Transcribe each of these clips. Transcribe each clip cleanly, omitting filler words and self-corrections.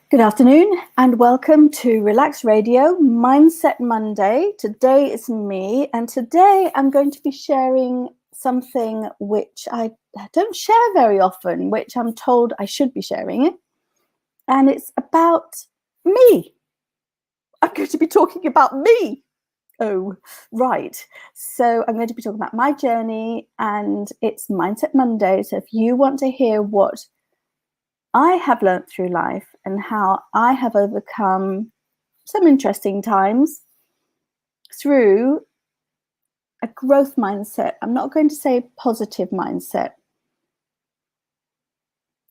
Good afternoon and welcome to Relax Radio Mindset Monday. Today is me, and today I'm going to be sharing something which I don't share very often, which I'm told I should be sharing, and it's about me. I'm going to be talking about me. Oh, right. So I'm going to be talking about my journey, and it's Mindset Monday. So if you want to hear what I have learnt through life and how I have overcome some interesting times through a growth mindset. I'm not going to say positive mindset.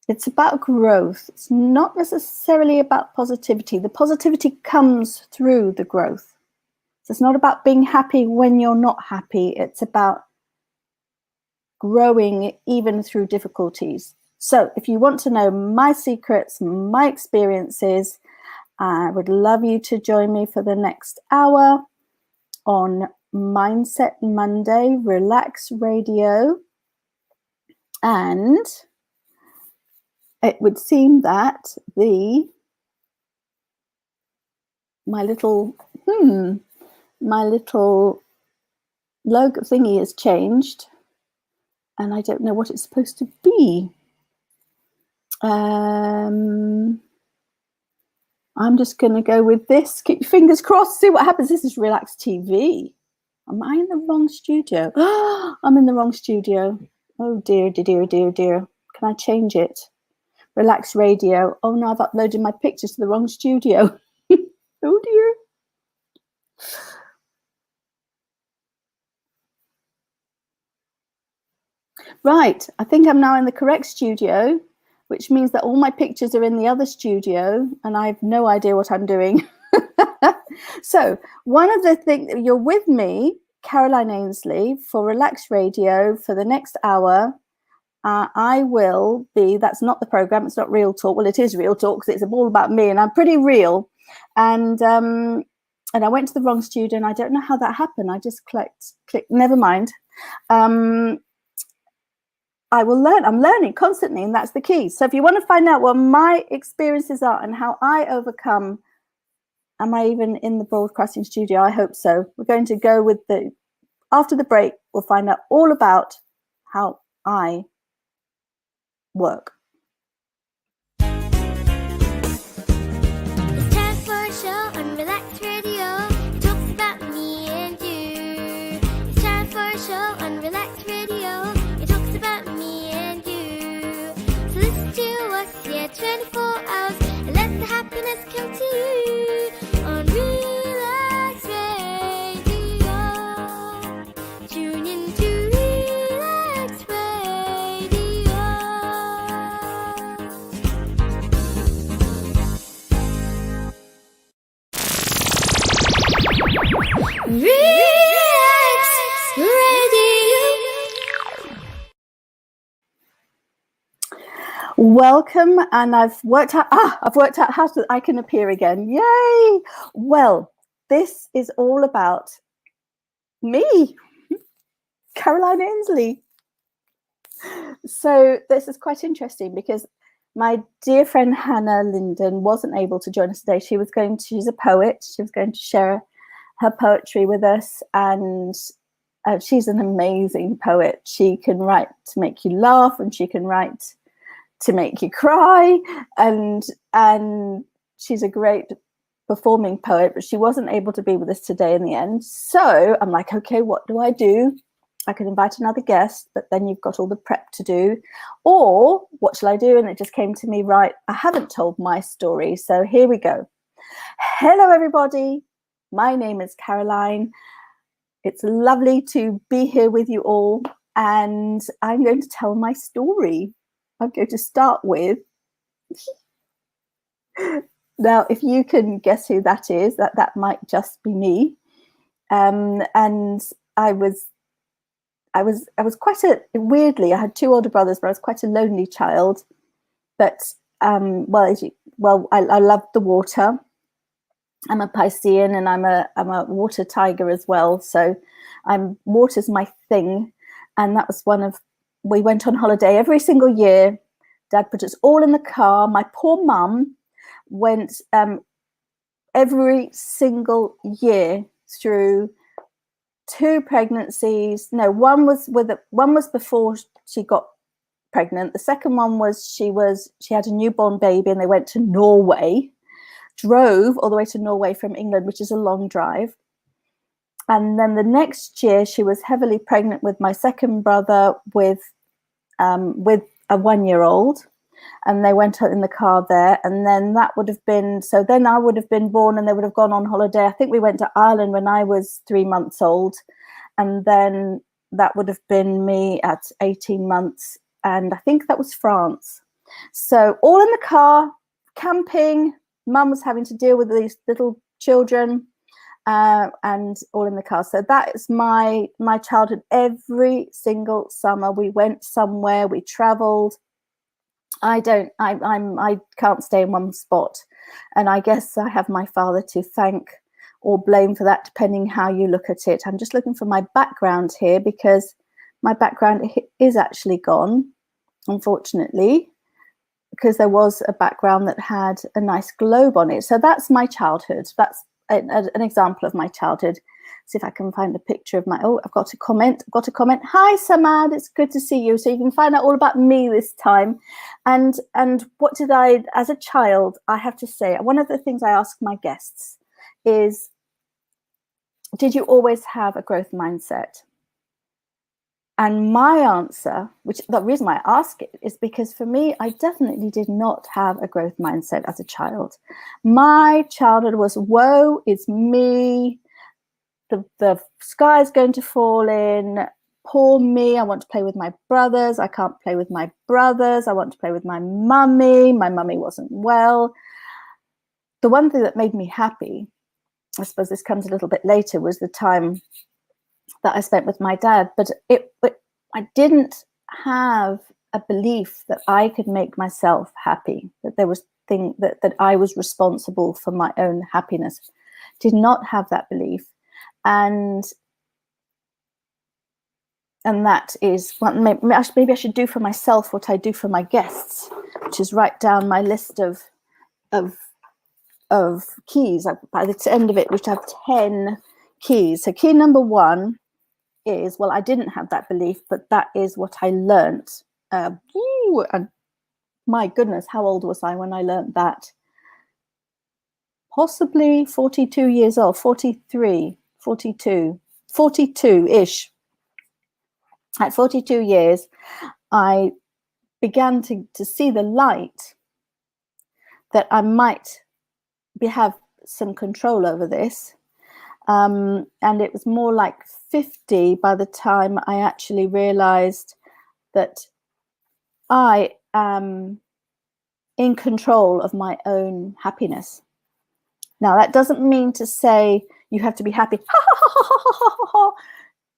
It's about growth. It's not necessarily about positivity. The positivity comes through the growth. So it's not about being happy when you're not happy. It's about growing even through difficulties. So if you want to know my secrets, my experiences, I would love you to join me for the next hour on Mindset Monday, Relax Radio. And it would seem that my little logo thingy has changed, and I don't know what it's supposed to be. I'm just going to go with this. Keep your fingers crossed, see what happens. This is Relax TV. Am I in the wrong studio? I'm in the wrong studio. Oh dear, dear, dear, dear. Can I change it? Relax Radio. Oh no, I've uploaded my pictures to the wrong studio. Oh dear. Right, I think I'm now in the correct studio, which means that all my pictures are in the other studio and I have no idea what I'm doing. So one of the things, you're with me, Caroline Ainslie, for Relax Radio for the next hour. I will be, that's not the program, it's not Real Talk. Well, it is Real Talk because it's all about me and I'm pretty real. And I went to the wrong studio and I don't know how that happened. I just clicked, never mind. I will learn. I'm learning constantly, and that's the key. So if you want to find out what my experiences are and how I overcome, am I even in the broadcasting studio? I hope so. We're going to go with after the break, we'll find out all about how I work. It's time for a show on Relax Radio. It talks about me and you. It's time for a show on Relax Radio. It talks about me and you. So listen to us, yeah, 24 hours, and let the happiness come to you on Relax Radio. Tune in to Relax Radio. Relax Radio. Welcome, and I've worked out how I can appear again. Yay! Well, this is all about me, Caroline Ainslie. So this is quite interesting because my dear friend Hannah Linden wasn't able to join us today. She's a poet. She was going to share her poetry with us, and she's an amazing poet. She can write to make you laugh, and she can write to make you cry, and she's a great performing poet, but she wasn't able to be with us today in the end. So I'm like, okay, what do I do? I could invite another guest, but then you've got all the prep to do. Or what shall I do? And it just came to me, right, I haven't told my story. So here we go. Hello, everybody. My name is Caroline. It's lovely to be here with you all. And I'm going to tell my story. I'm going to start with, now if you can guess who that is, that might just be me. And I was quite weirdly, I had two older brothers, but I was quite a lonely child. But I loved the water. I'm a Piscean, and I'm a water tiger as well. So water's my thing. And that was we went on holiday every single year. Dad put us all in the car. My poor mum went every single year through 2 pregnancies. No, one was before she got pregnant. The second one was she had a newborn baby, and they went to Norway, drove all the way to Norway from England, which is a long drive. And then the next year she was heavily pregnant with my second brother with a 1-year-old, and they went out in the car there. And then that would have been, so then I would have been born and they would have gone on holiday. I think we went to Ireland when I was 3 months old, and then that would have been me at 18 months, and I think that was France. So all in the car, camping. Mum was having to deal with these little children, and all in the car. So that is my childhood. Every single summer we went somewhere, we traveled. I can't stay in one spot, and I guess I have my father to thank or blame for that, depending how you look at it. I'm just looking for my background here, because my background is actually gone, unfortunately, because there was a background that had a nice globe on it. So that's my childhood. That's an example of my childhood. See if I can find a picture of my, I've got a comment. Hi, Samad, it's good to see you. So you can find out all about me this time. And what did I, as a child, I have to say, one of the things I ask my guests is, did you always have a growth mindset? And my answer, which the reason why I ask it, is because for me, I definitely did not have a growth mindset as a child. My childhood was, woe is me. The sky's going to fall in. Poor me. I want to play with my brothers. I can't play with my brothers. I want to play with my mummy. My mummy wasn't well. The one thing that made me happy, I suppose this comes a little bit later, was the time that I spent with my dad. But I didn't have a belief that I could make myself happy, that there was that I was responsible for my own happiness. Did not have that belief. And that is what maybe I should do for myself what I do for my guests, which is write down my list of keys. By the end of it, we should have 10 keys. So key number 1 is, well, I didn't have that belief, but that is what I learnt. And my goodness, how old was I when I learnt that? Possibly 42 years old, 43, 42, 42-ish. At 42 years, I began to see the light that I might have some control over this. And it was more like 50 by the time I actually realized that I am in control of my own happiness. Now, that doesn't mean to say you have to be happy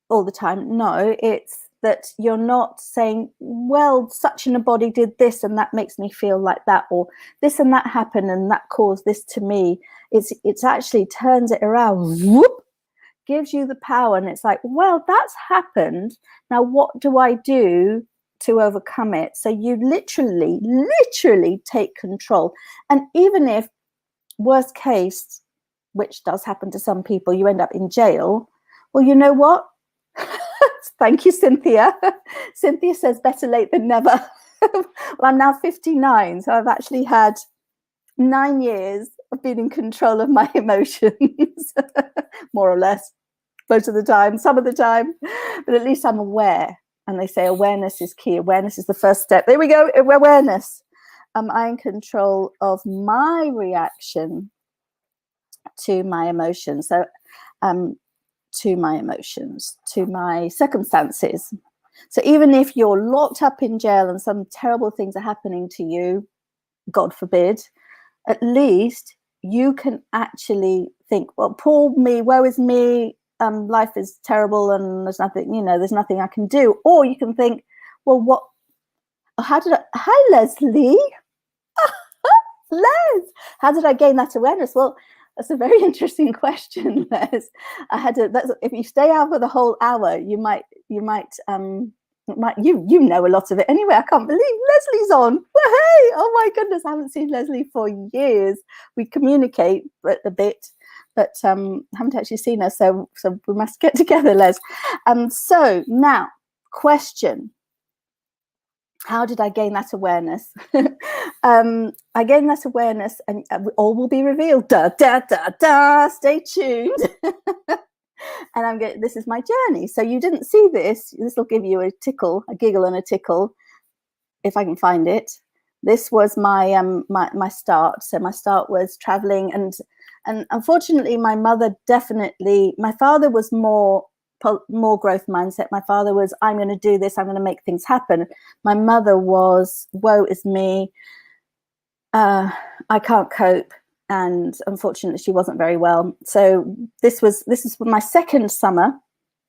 all the time. No, it's that you're not saying, well, such and a body did this and that makes me feel like that, or this and that happened and that caused this to me. It's actually turns it around, whoop, gives you the power, and it's like, well, that's happened. Now, what do I do to overcome it? So you literally take control. And even if, worst case, which does happen to some people, you end up in jail, well, you know what? Thank you, Cynthia. Cynthia says better late than never. Well, I'm now 59, so I've actually had 9 years of being in control of my emotions, more or less, most of the time, some of the time, but at least I'm aware. And they say awareness is key. Awareness is the first step. There we go, awareness. I'm in control of my reaction to my emotions. So, to my emotions, to my circumstances. So even if you're locked up in jail and some terrible things are happening to you, God forbid, at least you can actually think, well, poor me, woe is me, life is terrible and there's nothing I can do. Or you can think, well, hi, Leslie. Les, how did I gain that awareness? Well, that's a very interesting question, Les. If you stay out for the whole hour, you might You know a lot of it anyway. I can't believe Leslie's on. Well, hey, oh my goodness, I haven't seen Leslie for years. We communicate a bit, but haven't actually seen her. So we must get together, Les. So now, question. How did I gain that awareness? I gained that awareness, and all will be revealed. Da da da da. Stay tuned. And this is my journey. So you didn't see this. This will give you a tickle, a giggle and a tickle, if I can find it. This was my my start. So my start was traveling, and unfortunately my father was more growth mindset. My father was, I'm going to do this, I'm going to make things happen. My mother was, woe is me, I can't cope. And unfortunately, she wasn't very well. So this is my second summer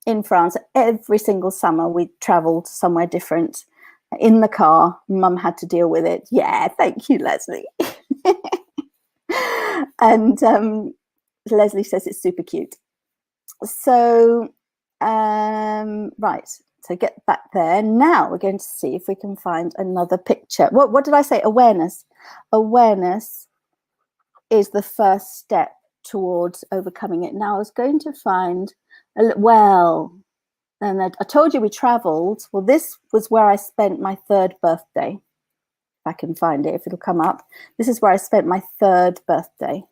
in France. Every single summer, we traveled somewhere different in the car. Mum had to deal with it. Yeah, thank you, Leslie. And Leslie says it's super cute. So, right. So get back there. Now we're going to see if we can find another picture. What did I say? Awareness. Awareness is the first step towards overcoming it. Now I was going to find, and I told you we traveled. Well, this was where I spent my 3rd birthday. If I can find it, if it'll come up. This is where I spent my 3rd birthday.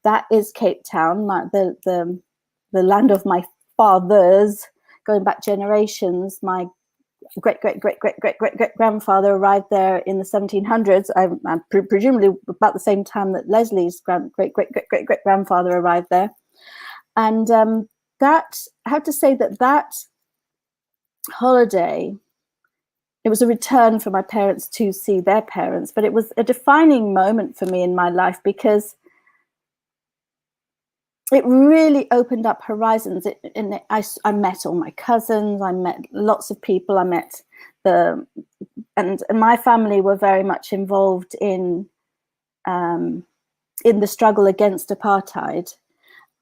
That is Cape Town, the land of my fathers, going back generations. My great-great-great-great-great-great-great-grandfather arrived there in the 1700s. Presumably about the same time that Leslie's great-great-great-great-great-grandfather arrived there. And I have to say that holiday, it was a return for my parents to see their parents, but it was a defining moment for me in my life because it really opened up horizons. I met all my cousins. I met lots of people. I met and my family were very much involved in the struggle against apartheid.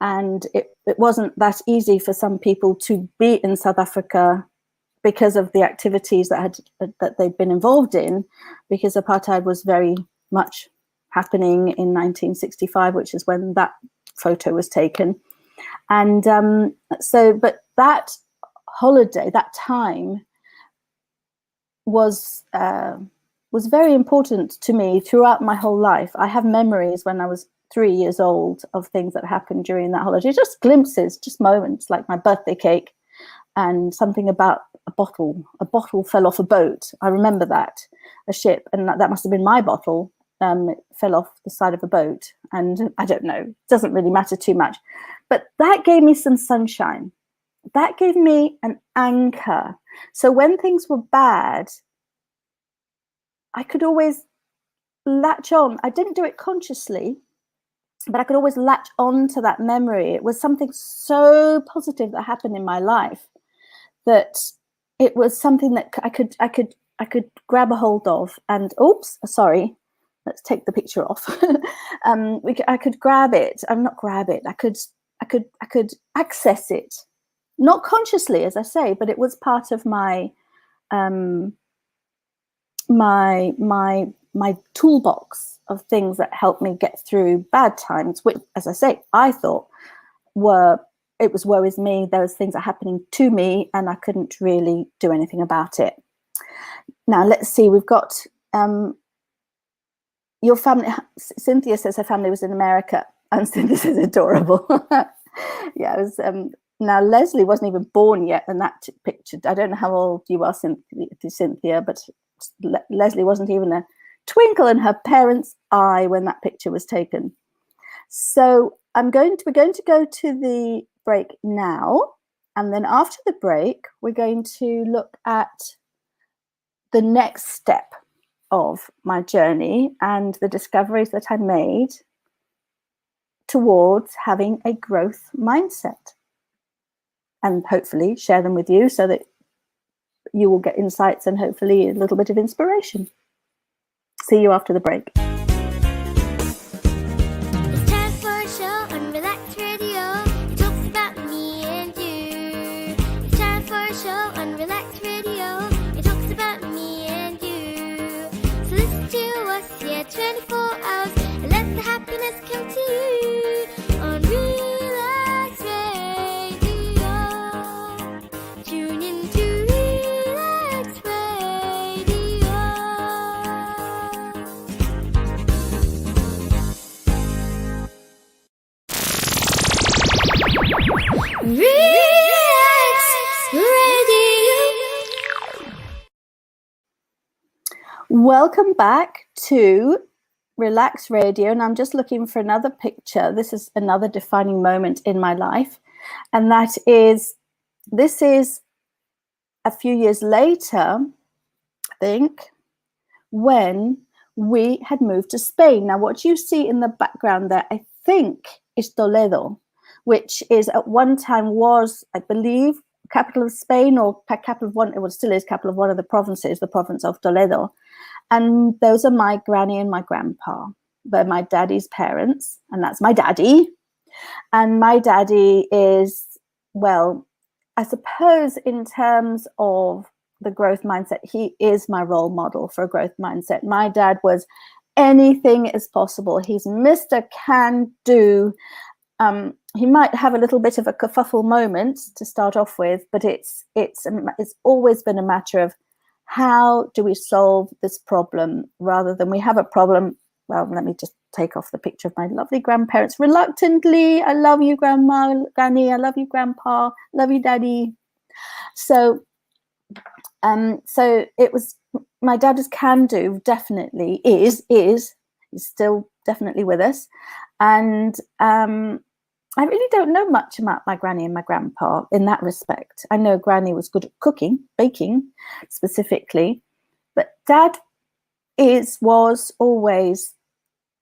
And it wasn't that easy for some people to be in South Africa because of the activities that they'd been involved in, because apartheid was very much happening in 1965, which is when that photo was taken. And but that holiday, that time was very important to me throughout my whole life. I have memories when I was 3 years old of things that happened during that holiday, just glimpses, just moments, like my birthday cake and something about a bottle fell off a boat. I remember that, a ship, and that must have been my bottle. It fell off the side of a boat, and I don't know, it doesn't really matter too much. But that gave me some sunshine. That gave me an anchor. So when things were bad, I could always latch on. I didn't do it consciously, but I could always latch on to that memory. It was something so positive that happened in my life that it was something that I could grab a hold of. And oops, sorry. Let's take the picture off. I could grab it. Not grab it. I could access it, not consciously, as I say, but it was part of my my toolbox of things that helped me get through bad times. Which, as I say, I thought it was woe is me. There was things that were happening to me, and I couldn't really do anything about it. Now let's see. We've got. Your family, Cynthia says her family was in America, and Cynthia says adorable. Yeah, it was. Now Leslie wasn't even born yet in that picture. I don't know how old you are, Cynthia, but Leslie wasn't even a twinkle in her parents' eye when that picture was taken. So we're going to go to the break now, and then after the break, we're going to look at the next step of my journey and the discoveries that I made towards having a growth mindset, and hopefully share them with you so that you will get insights and hopefully a little bit of inspiration. See you after the break. It's time for a show on Relax Radio. It talks about me and you. It's time for a show on Relax Radio. Welcome back to Relax Radio, and I'm just looking for another picture. This is another defining moment in my life, and this is a few years later, I think, when we had moved to Spain. Now, what you see in the background there, I think, is Toledo, which is at one time was, I believe, capital of Spain, or capital of one, it still is capital of one of the provinces, the province of Toledo. And those are my granny and my grandpa. They're my daddy's parents, and that's my daddy. And my daddy is, well, I suppose in terms of the growth mindset, he is my role model for a growth mindset. My dad was anything is possible. He's Mr. Can Do. He might have a little bit of a kerfuffle moment to start off with, but it's always been a matter of how do we solve this problem rather than we have a problem. Well, let me just take off the picture of my lovely grandparents reluctantly. I love you, Grandma, Granny. I love you, Grandpa. Love you, Daddy. So it was, my dad is can do, definitely is he's still definitely with us. And I really don't know much about my granny and my grandpa in that respect. I know Granny was good at cooking, baking specifically, but Dad was always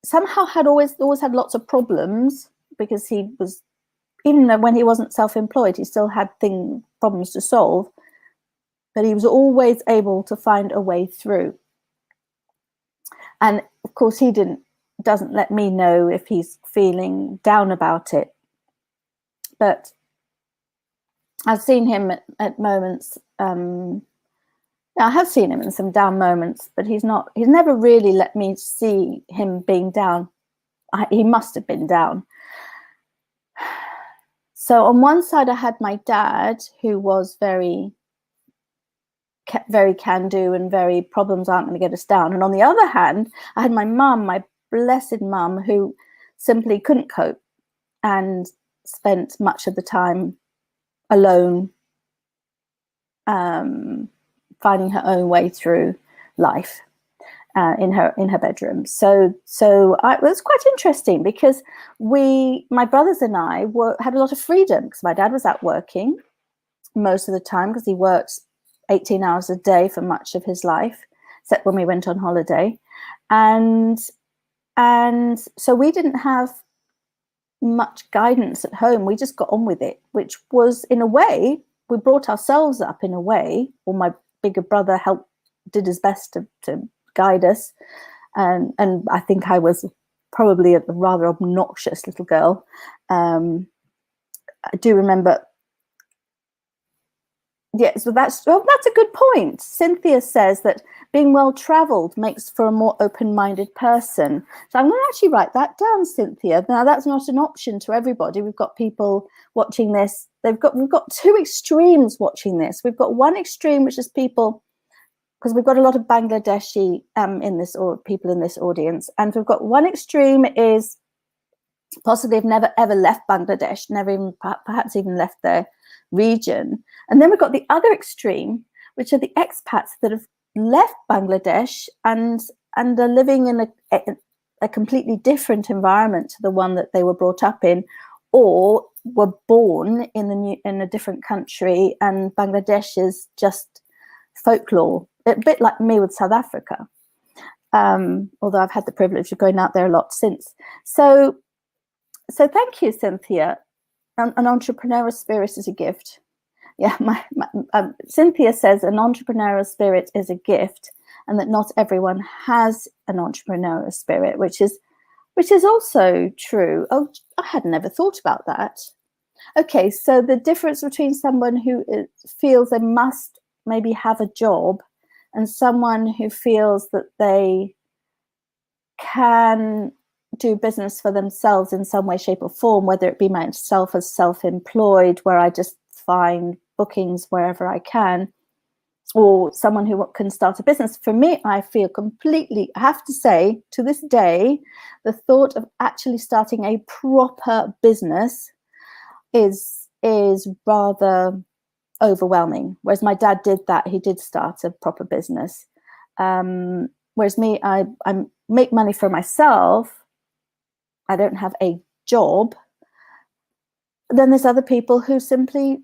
somehow had always had lots of problems, because he was, even though when he wasn't self-employed, he still had problems to solve, but he was always able to find a way through. And of course, he doesn't let me know if he's feeling down about it. But I've seen him at moments. I have seen him in some down moments, but he's never really let me see him being down. He must have been down. So on one side, I had my dad, who was very can do and very problems aren't going to get us down. And on the other hand, I had my mum, my blessed mum, who simply couldn't cope and spent much of the time alone, finding her own way through life in her bedroom. So it was quite interesting, because my brothers and I had a lot of freedom, because my dad was out working most of the time, because he worked 18 hours a day for much of his life, except when we went on holiday. And so we didn't have much guidance at home. We just got on with it, which was, in a way, we brought ourselves up in a way, or my bigger brother did his best to guide us. And I think I was probably a rather obnoxious little girl. I do remember. Yeah, so that's a good point. Cynthia says that being well-traveled makes for a more open-minded person. So I'm going to actually write that down, Cynthia. Now, that's not an option to everybody. We've got people watching this. We've got two extremes watching this. We've got one extreme, which is people, because we've got a lot of Bangladeshi or people in this audience, and we've got one extreme is possibly have never ever left Bangladesh, never even perhaps even left their region. And then we've got the other extreme, which are the expats that have left Bangladesh and are living in a completely different environment to the one that they were brought up in, or were born in a different country, and Bangladesh is just folklore, a bit like me with South Africa, although I've had the privilege of going out there a lot since. So thank you, Cynthia. An entrepreneurial spirit is a gift. Yeah, Cynthia says an entrepreneurial spirit is a gift, and that not everyone has an entrepreneurial spirit, which is also true. Oh, I had never thought about that. Okay, so the difference between someone who feels they must maybe have a job and someone who feels that they can do business for themselves in some way, shape or form, whether it be myself as self-employed, where I just find bookings wherever I can, or someone who can start a business. For me, I feel completely, I have to say, to this day, the thought of actually starting a proper business is rather overwhelming. Whereas my dad did that. He did start a proper business. Whereas me, I make money for myself. I don't have a job. Then there's other people who simply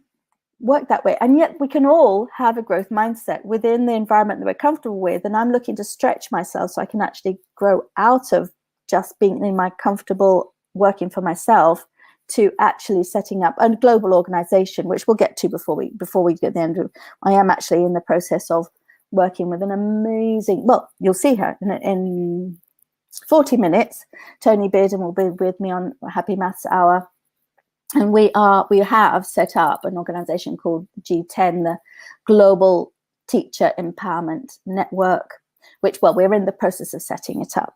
work that way. And yet we can all have a growth mindset within the environment that we're comfortable with. And I'm looking to stretch myself so I can actually grow out of just being in my comfortable working for myself to actually setting up a global organization, which we'll get to before we get to the end of. I am actually in the process of working with an amazing, well, you'll see her in 40 minutes. Tony Bearden will be with me on Happy Maths Hour. And we have set up an organization called G10, the Global Teacher Empowerment Network, which, well, we're in the process of setting it up.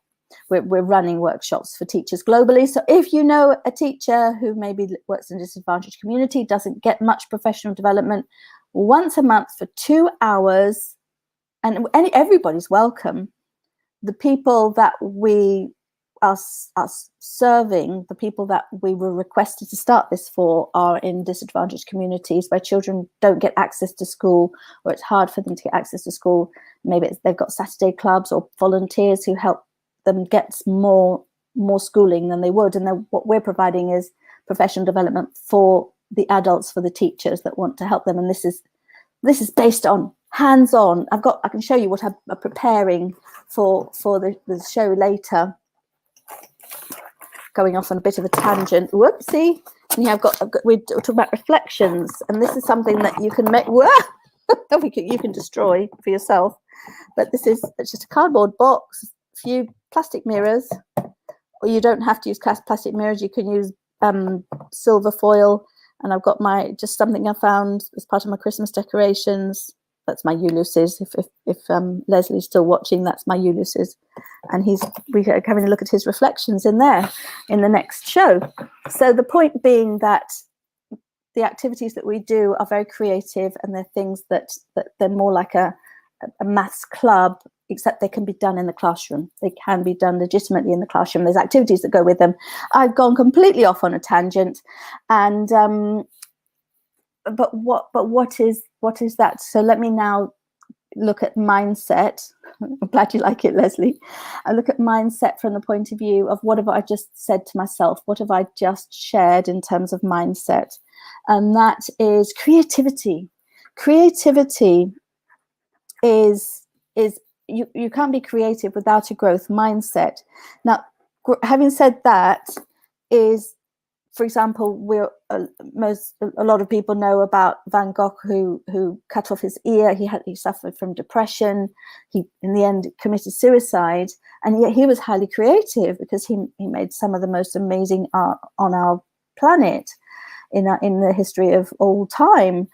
We're running workshops for teachers globally. So if you know a teacher who maybe works in a disadvantaged community, doesn't get much professional development, once a month for 2 hours, and everybody's welcome. The people that we are serving, the people that we were requested to start this for, are in disadvantaged communities where children don't get access to school, or it's hard for them to get access to school. Maybe they've got Saturday clubs or volunteers who help them get more schooling than they would. And then what we're providing is professional development for the adults, for the teachers that want to help them. And this is based on hands-on. I can show you what I'm preparing for the show later. Going off on a bit of a tangent. Whoopsie. And here we're talking about reflections, and this is something that you can make. You can destroy for yourself. But it's just a cardboard box, a few plastic mirrors, or you don't have to use plastic mirrors. You can use silver foil. And I've got just something I found as part of my Christmas decorations. That's my Ulysses. If Leslie's still watching, that's my Ulysses. And we're having a look at his reflections in there in the next show. So the point being that the activities that we do are very creative, and they're things that they're more like a maths club, except they can be done in the classroom. They can be done legitimately in the classroom. There's activities that go with them. I've gone completely off on a tangent, and but what is that? So let me now look at mindset. I'm glad you like it, Leslie. I look at mindset from the point of view of what have I just said to myself? What have I just shared in terms of mindset? And that is creativity. Creativity is you can't be creative without a growth mindset. Now, having said that, for example, a lot of people know about Van Gogh, who cut off his ear. He suffered from depression. He, in the end, committed suicide, and yet he was highly creative because he made some of the most amazing art on our planet in the history of all time.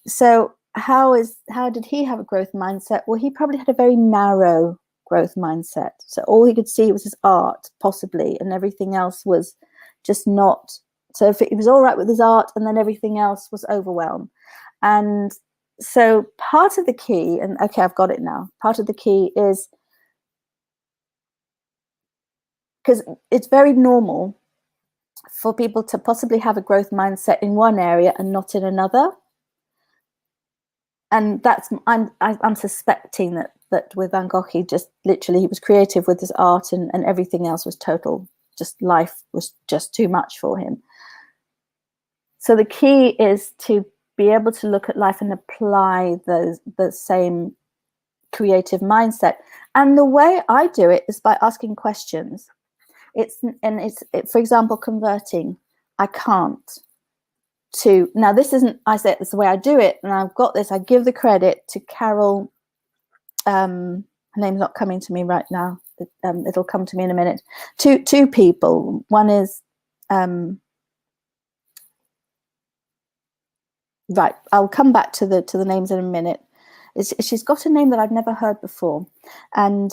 So how did he have a growth mindset? Well, he probably had a very narrow growth mindset. So all he could see was his art, possibly, and everything else was just not. So if it was all right with his art, and then everything else was overwhelmed. And so part of the key, and okay, I've got it now. Part of the key is, because it's very normal for people to possibly have a growth mindset in one area and not in another. And I'm suspecting that with Van Gogh, he was creative with his art, and everything else was total. Just life was just too much for him. So the key is to be able to look at life and apply the same creative mindset. And the way I do it is by asking questions. It's for example, converting. I can't. To now, this isn't. I say it's the way I do it, and I've got this. I give the credit to Carol. Her name's not coming to me right now. It'll come to me in a minute. Two people. One is right. I'll come back to the names in a minute. She's got a name that I've never heard before, and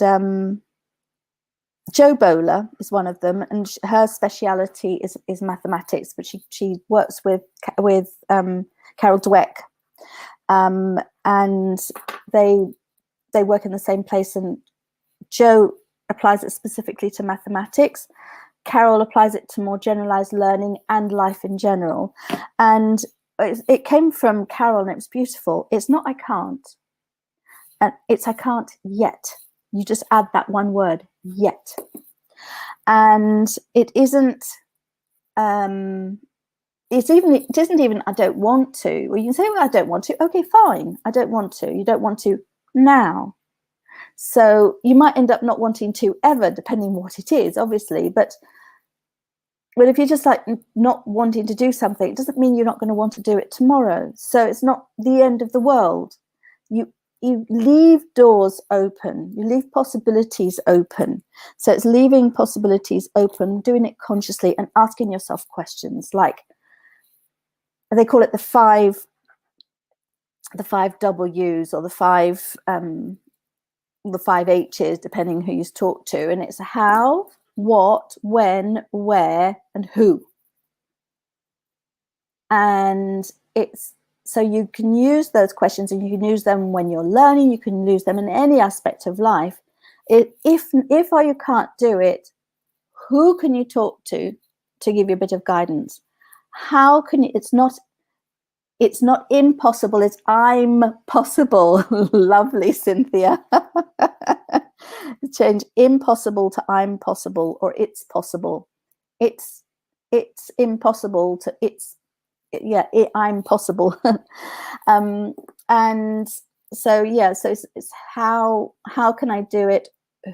Jo Bowler is one of them, and her speciality is mathematics, but she works with Carol Dweck, and they work in the same place. And Jo applies it specifically to mathematics. Carol applies it to more generalized learning and life in general. And it came from Carol, and it was beautiful. It's not I can't. And it's I can't yet. You just add that one word, yet. And it isn't it isn't even I don't want to. Well, you can say, well, I don't want to. Okay, fine. I don't want to. You don't want to now. So you might end up not wanting to ever, depending what it is, obviously. But if you're just like not wanting to do something, it doesn't mean you're not going to want to do it tomorrow. So it's not the end of the world. You leave doors open, you leave possibilities open. So it's leaving possibilities open, doing it consciously and asking yourself questions like, they call it the five W's or the five H's, depending who you talk to. And it's how, what, when, where, and who. And it's so you can use those questions, and you can use them when you're learning. You can use them in any aspect of life. If you can't do it, who can you talk to give you a bit of guidance? How can you? It's not impossible. It's I'm possible. Lovely, Cynthia. Change impossible to I'm possible, or it's possible. It's impossible to it's. Yeah, I'm possible. And so it's how can I do it,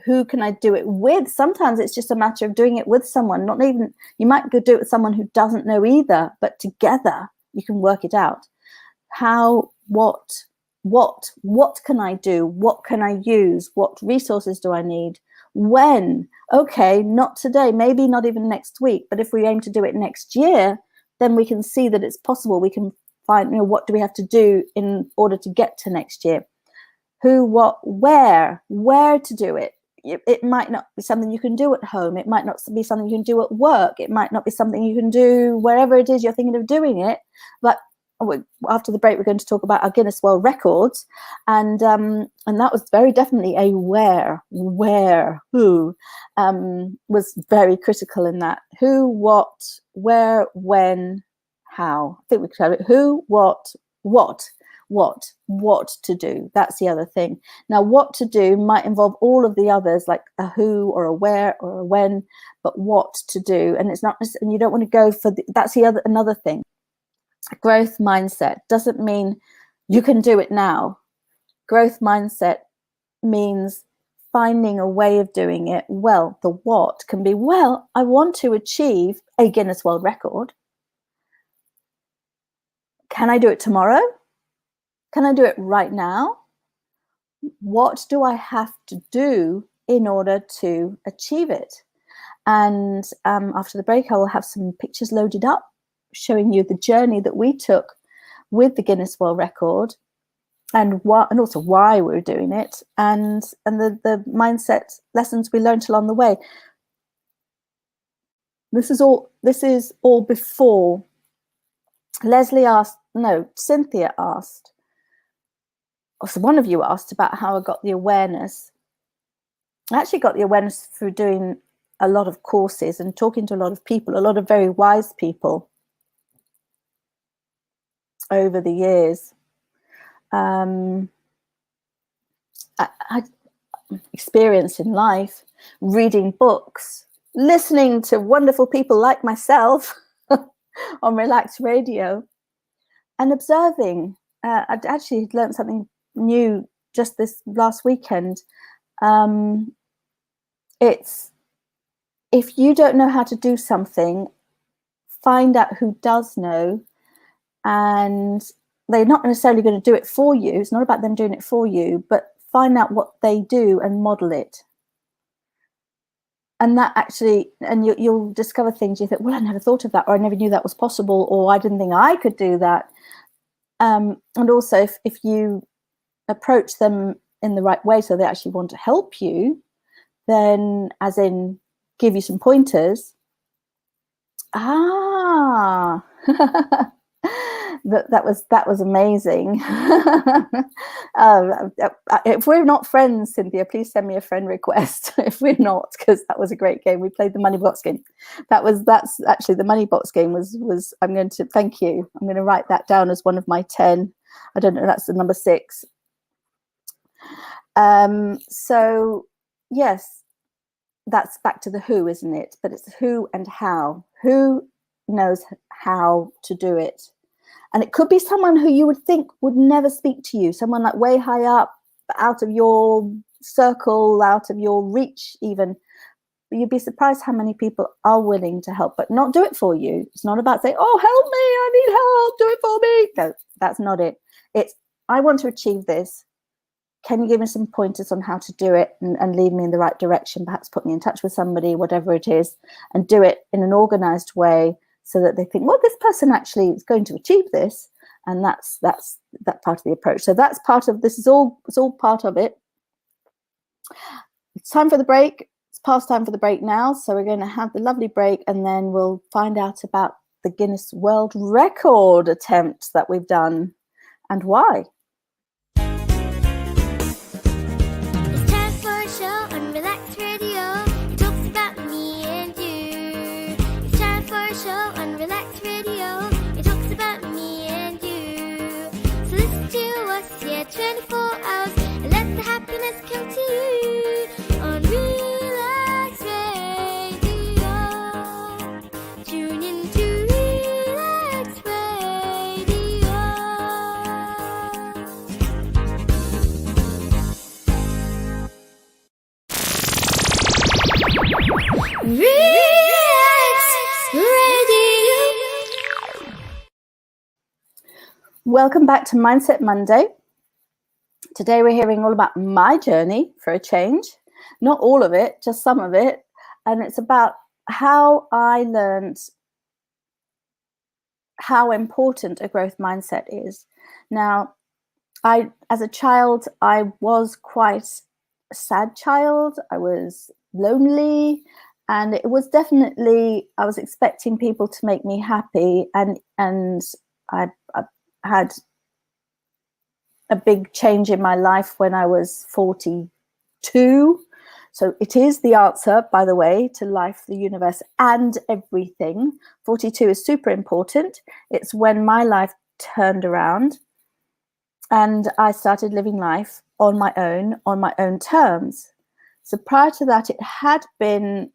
who can I do it with? Sometimes it's just a matter of doing it with someone, not even, you might go do it with someone who doesn't know either, but together you can work it out. How, what can I do, what can I use, what resources do I need, when? Okay, not today, maybe not even next week, but if we aim to do it next year, then we can see that it's possible. We can find, what do we have to do in order to get to next year? Who, what, where to do it. It might not be something you can do at home. It might not be something you can do at work. It might not be something you can do wherever it is you're thinking of doing it. But after the break, we're going to talk about our Guinness World Records, and that was very definitely a who was very critical in that. Who, what, where, when, how. I think we could have it. Who, what to do. That's the other thing. Now, what to do might involve all of the others, like a who or a where or a when, but what to do, and it's not. And you don't want to go for that's another thing. Growth mindset doesn't mean you can do it now. Growth mindset means finding a way of doing it well. The what can be, well, I want to achieve a Guinness World Record. Can I do it tomorrow? Can I do it right now? What do I have to do in order to achieve it? And after the break, I will have some pictures loaded up showing you the journey that we took with the Guinness World Record, and also why we're doing it, and the mindset lessons we learned along the way. This is all before Cynthia asked, or so one of you asked about how I got the awareness. I actually got the awareness through doing a lot of courses and talking to a lot of people, a lot of very wise people over the years. I experienced in life, reading books, listening to wonderful people like myself on Relaxed Radio, and observing. I'd actually learned something new just this last weekend. It's, if you don't know how to do something, find out who does know, and they're not necessarily going to do it for you. It's not about them doing it for you, but find out what they do and model it. And that actually, and you'll discover things you think, well, I never thought of that, or I never knew that was possible, or I didn't think I could do that. And also, if you approach them in the right way, so they actually want to help you, then as in give you some pointers. That was amazing. If we're not friends, Cynthia, please send me a friend request. If we're not, because that was a great game. We played the money box game. That's actually the money box game was. I'm going to thank you. I'm going to write that down as one of my 10. I don't know. That's the number 6. So yes, that's back to the who, isn't it? But it's who and how. Who knows how to do it? And it could be someone who you would think would never speak to you, someone like way high up, out of your circle, out of your reach even. But you'd be surprised how many people are willing to help, but not do it for you. It's not about saying, oh, help me, I need help, do it for me. No, that's not it. It's, I want to achieve this. Can you give me some pointers on how to do it and lead me in the right direction? Perhaps put me in touch with somebody, whatever it is, and do it in an organized way so that they think, well, this person actually is going to achieve this. And that's that part of the approach. So that's part of this. It's all part of it. It's time for the break. It's past time for the break now. So we're going to have the lovely break, and then we'll find out about the Guinness World Record attempt that we've done and why. It's time for a show on Relax Radio. It talks about me and you. It's time for a show on Relax Radio. It talks about me and you. So listen to us here 24 hours and let the happiness come to you on Relax Radio. Tune in to Relax Radio. Relax Radio. Welcome back to Mindset Monday. Today we're hearing all about my journey for a change. Not all of it, just some of it. And it's about how I learned how important a growth mindset is. Now, as a child, I was quite a sad child. I was lonely, and it was definitely, I was expecting people to make me happy, and I had a big change in my life when I was 42. So it is the answer, by the way, to life, the universe, and everything. 42 is super important. It's when my life turned around and I started living life on my own terms. So prior to that, it had been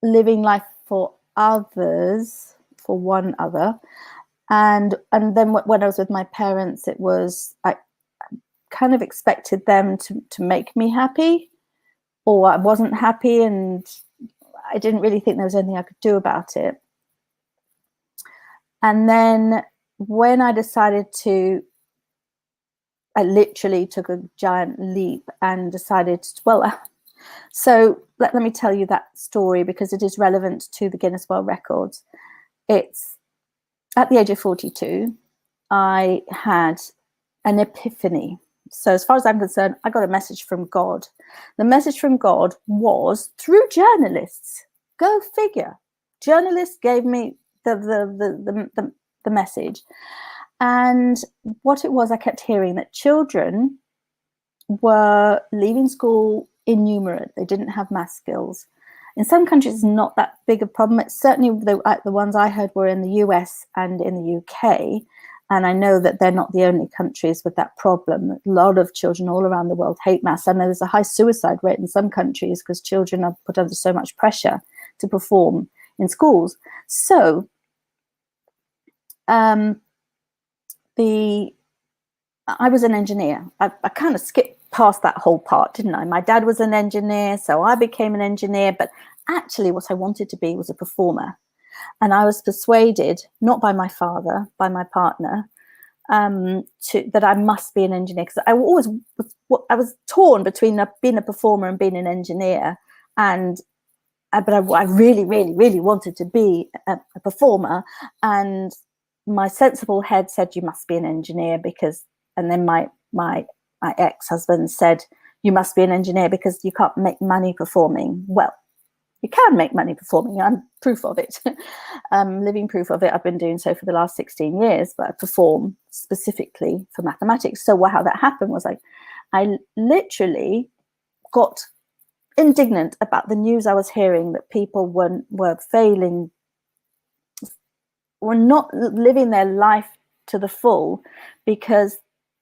living life for others, for one other. And then when I was with my parents, it was, I kind of expected them to make me happy, or I wasn't happy and I didn't really think there was anything I could do about it. And then when I decided to, I literally took a giant leap and decided, so let me tell you that story because it is relevant to the Guinness World Records. It's at the age of 42, I had an epiphany. So as far as I'm concerned, I got a message from God. The message from God was through journalists. Go figure. Journalists gave me the message. And what it was, I kept hearing that children were leaving school innumerate. They didn't have math skills. In some countries, it's not that big a problem. It's certainly the ones I heard were in the US and in the UK. And I know that they're not the only countries with that problem. A lot of children all around the world hate maths. And there's a high suicide rate in some countries because children are put under so much pressure to perform in schools. So I was an engineer. I kind of skipped past that whole part, didn't I? My dad was an engineer, so I became an engineer. But actually what I wanted to be was a performer. And I was persuaded, not by my father, by my partner, that I must be an engineer. Because I was torn between being a performer and being an engineer. But I really, really, really wanted to be a performer. And my sensible head said, you must be an engineer because, and then my ex-husband said, you must be an engineer because you can't make money performing. Well, you can make money performing. I'm proof of it. Living proof of it. I've been doing so for the last 16 years, but I perform specifically for mathematics. So how that happened was I literally got indignant about the news I was hearing that people were failing, were not living their life to the full because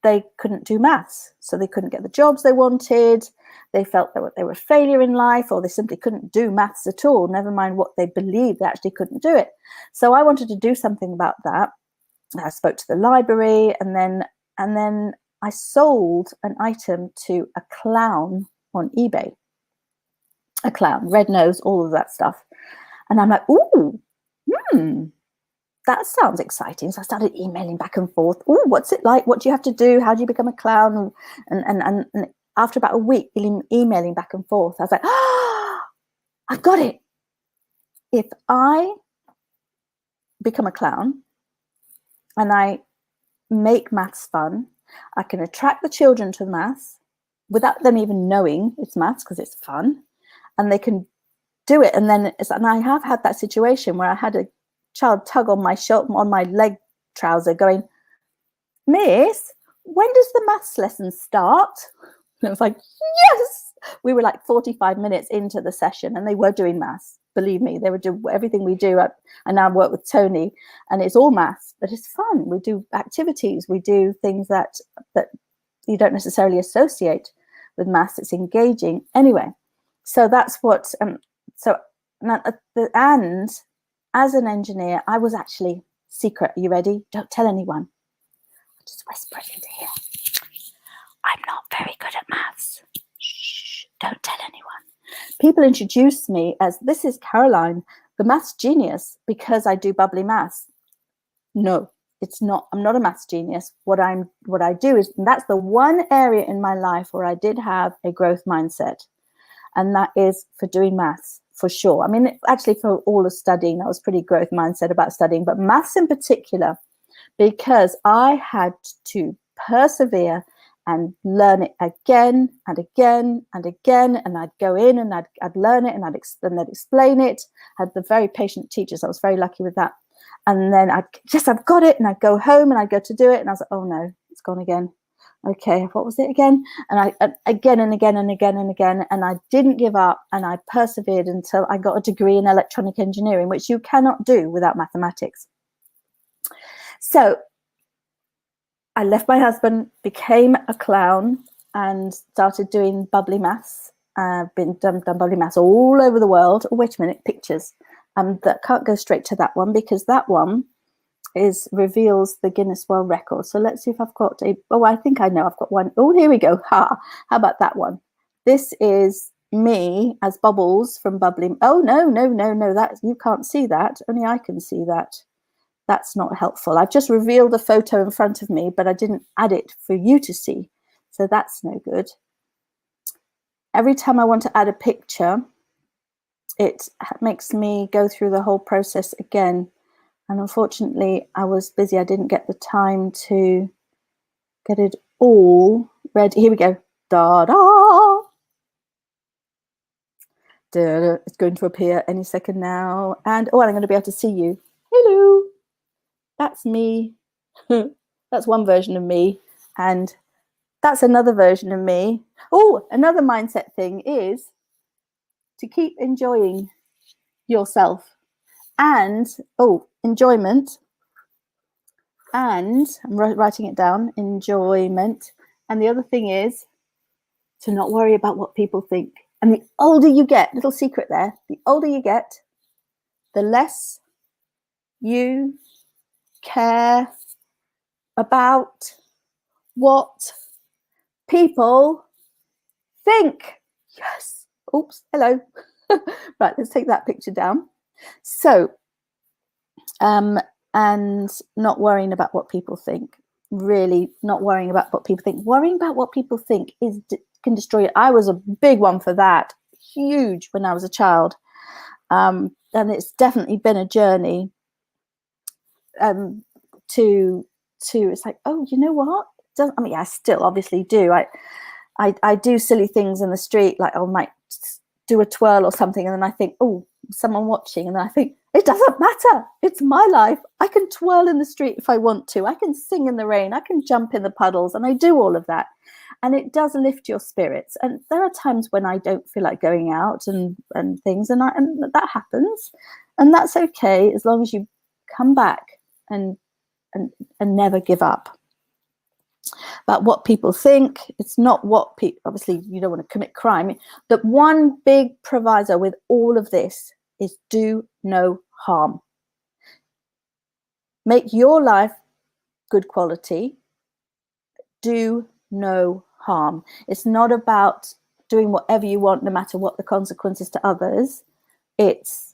they couldn't do maths, so they couldn't get the jobs they wanted. They felt that they were a failure in life, or they simply couldn't do maths at all, never mind what they believed, they actually couldn't do it. So I wanted to do something about that. I spoke to the library, and then I sold an item to a clown on eBay. A clown, red nose, all of that stuff. And I'm like, ooh, that sounds exciting. So I started emailing back and forth. Oh, what's it like? What do you have to do? How do you become a clown? And after about a week, emailing back and forth, I was like, oh, I've got it. If I become a clown and I make maths fun, I can attract the children to maths without them even knowing it's maths, because it's fun, and they can do it. And I have had that situation where I had a child tug on my shirt, on my leg trouser, going, Miss, when does the maths lesson start? And it was like, yes. We were like 45 minutes into the session, and they were doing maths. Believe me, they were doing everything we do. I now work with Tony, and it's all maths, but it's fun. We do activities, we do things that you don't necessarily associate with maths. It's engaging anyway. So that's what. And as an engineer, I was actually secret. Are you ready? Don't tell anyone. I'll just whisper it into here. I'm not very good at maths. Shh, don't tell anyone. People introduce me as, this is Caroline, the maths genius, because I do Bubbly Maths. No, it's not. I'm not a maths genius. What I do is, and that's the one area in my life where I did have a growth mindset, and that is for doing maths, for sure. I mean, actually for all of studying, I was pretty growth mindset about studying, but maths in particular, because I had to persevere and learn it again and again and again. And I'd go in and I'd learn it, and they'd explain it. I had the very patient teachers. I was very lucky with that. And then I've got it. And I'd go home and I'd go to do it. And I was like, oh no, it's gone again. Okay, what was it again? And again and again and again and again. And I didn't give up, and I persevered until I got a degree in electronic engineering, which you cannot do without mathematics. So I left my husband, became a clown, and started doing Bubbly Maths. I've done Bubbly Maths all over the world. Oh, wait a minute, pictures. That can't go straight to that one, because that one reveals the Guinness World Record. So let's see if I've got I think I know I've got one. Oh, here we go. How about that one? This is me as Bubbles from Bubbly. Oh, no, that you can't see that. Only I can see that. That's not helpful. I've just revealed a photo in front of me, but I didn't add it for you to see. So that's no good. Every time I want to add a picture, it makes me go through the whole process again. And unfortunately, I was busy. I didn't get the time to get it all ready. Here we go. Da da. Da-da. It's going to appear any second now. And I'm going to be able to see you. Hello. That's me. That's one version of me. And that's another version of me. Oh, another mindset thing is to keep enjoying yourself. And, enjoyment. And I'm writing it down, enjoyment. And the other thing is to not worry about what people think. And the older you get, little secret there, the older you get, the less you care about what people think. Yes. Oops. Hello. Right. Let's take that picture down. So, and not worrying about what people think. Really not worrying about what people think. Worrying about what people think can destroy it. I was a big one for that. Huge when I was a child. And it's definitely been a journey. To it's like, oh, you know what? I still obviously do. I do silly things in the street, like I might do a twirl or something, and then I think, oh, someone watching, and then I think, it doesn't matter. It's my life. I can twirl in the street if I want to. I can sing in the rain. I can jump in the puddles, and I do all of that. And it does lift your spirits. And there are times when I don't feel like going out and things, and that happens, and that's okay as long as you come back and never give up. about what people think. It's not what people, obviously you don't want to commit crime. The one big proviso with all of this is do no harm. Make your life good quality. Do no harm. It's not about doing whatever you want, no matter what the consequences to others. It's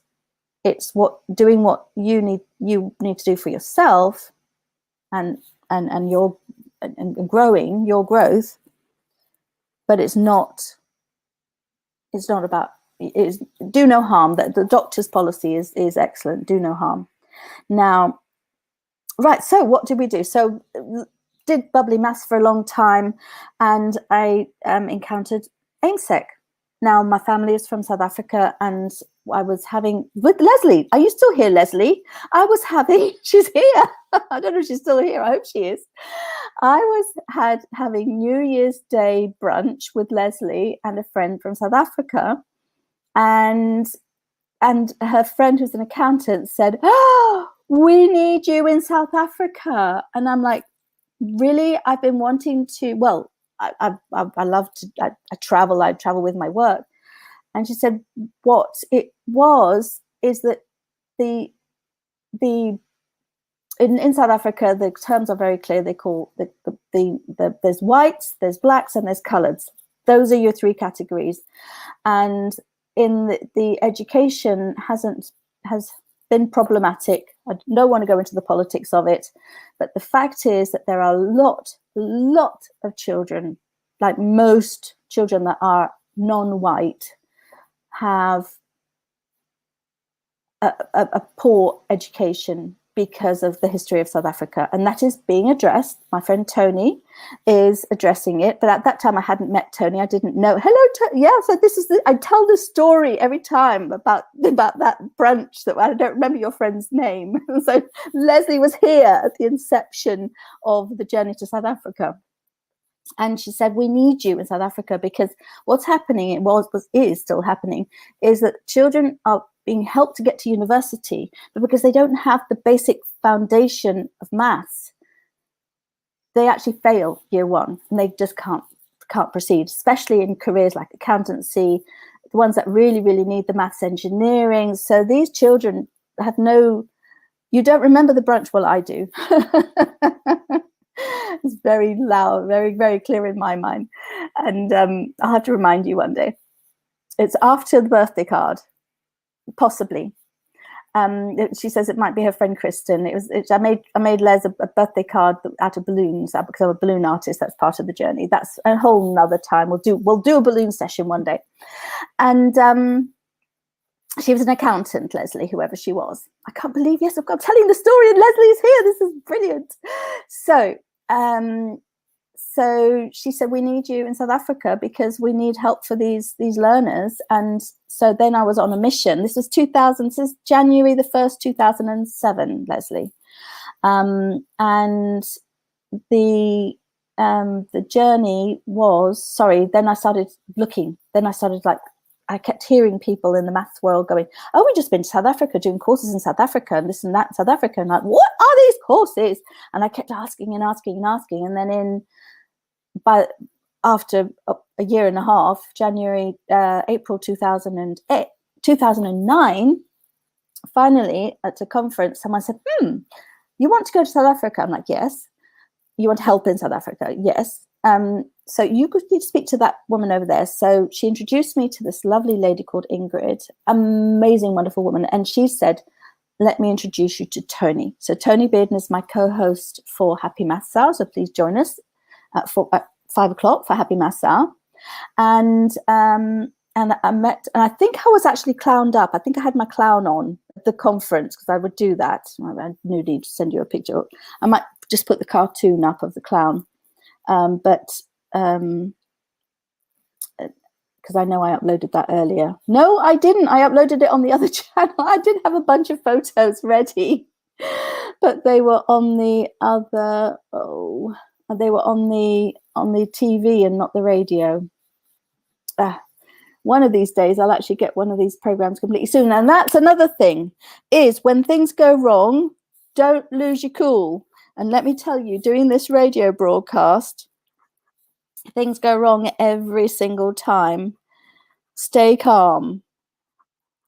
doing what you need to do for yourself, and growing your growth. But it's not about, do no harm. That the doctor's policy is excellent. Do no harm. Now, right, so what did we do? So did Bubbly Maths for a long time, and I encountered AIMSEC. Now, my family is from South Africa, and I was having, with Leslie, are you still here, Leslie? She's here. I don't know if she's still here. I hope she is. I was having New Year's Day brunch with Leslie and a friend from South Africa, and her friend, who's an accountant, said, "Oh, we need you in South Africa." And I'm like, really? I've been wanting to, well, I love to, I travel with my work. And she said, what it was is that in South Africa, the terms are very clear. They call there's whites, there's blacks, and there's coloreds. Those are your three categories. And in the education has been problematic. I don't want to go into the politics of it, but the fact is that there are a lot of children, like most children that are non-white, have a poor education because of the history of South Africa, and that is being addressed. My friend Tony is addressing it, but at that time I hadn't met Tony. I didn't know. Hello, yeah. So this is I tell the story every time about that brunch that I don't remember your friend's name. So Leslie was here at the inception of the journey to South Africa, and she said, "We need you in South Africa because what's happening, is still happening, is that children are being helped to get to university, but because they don't have the basic foundation of maths, they actually fail year one, and they just can't proceed, especially in careers like accountancy, the ones that really need the maths engineering." So these children have you don't remember the brunch? Well, I do. It's very loud, very clear in my mind, and I'll have to remind you one day. It's after the birthday card. Possibly. She says it might be her friend Kristen. I made Les a birthday card out of balloons because I'm a balloon artist. That's part of the journey. That's a whole nother time. We'll do a balloon session one day. And she was an accountant, Leslie, whoever she was. I can't believe, yes, I'm telling the story and Leslie's here. This is brilliant. So she said, "We need you in South Africa because we need help for these learners." And so then I was on a mission. This was January the 1st, 2007, Leslie. And the journey was, then I started looking. Then I kept hearing people in the maths world going, "Oh, we've just been to South Africa doing courses in South Africa and this and that in South Africa." And like, what are these courses? And I kept asking. And then after a year and a half, April 2009, finally at a conference, someone said, "You want to go to South Africa?" I'm like, "Yes." "You want help in South Africa?" "Yes." So you could speak to that woman over there. So she introduced me to this lovely lady called Ingrid, amazing, wonderful woman. And she said, "Let me introduce you to Tony." So Tony Bearden is my co-host for Happy Maths Hour. So please join us at 5 o'clock for Happy Maths Hour. And I met, and I think I was actually clowned up. I think I had my clown on at the conference because I would do that. I no need to send you a picture. I might just put the cartoon up of the clown. Because I know I uploaded that earlier. No, I didn't. I uploaded it on the other channel. I did have a bunch of photos ready, but they were on the other. They were on the TV and not the radio. One of these days, I'll actually get one of these programs completely soon. And that's another thing: is when things go wrong, don't lose your cool. And let me tell you, doing this radio broadcast, things go wrong every single time. Stay calm.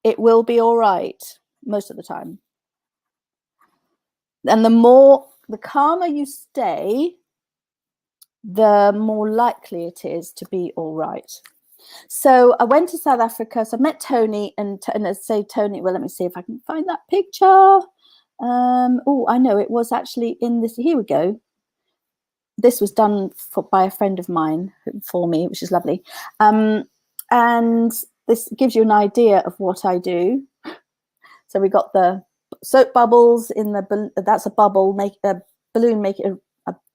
It will be all right most of the time. And the calmer you stay, the more likely it is to be all right. So I went to South Africa. So I met Tony, and I say Tony. Well, let me see if I can find that picture. Oh, I know it was actually in this. Here we go. This was done by a friend of mine for me, which is lovely. And this gives you an idea of what I do. So we got the soap bubbles in the. That's a bubble. Make a balloon. Make it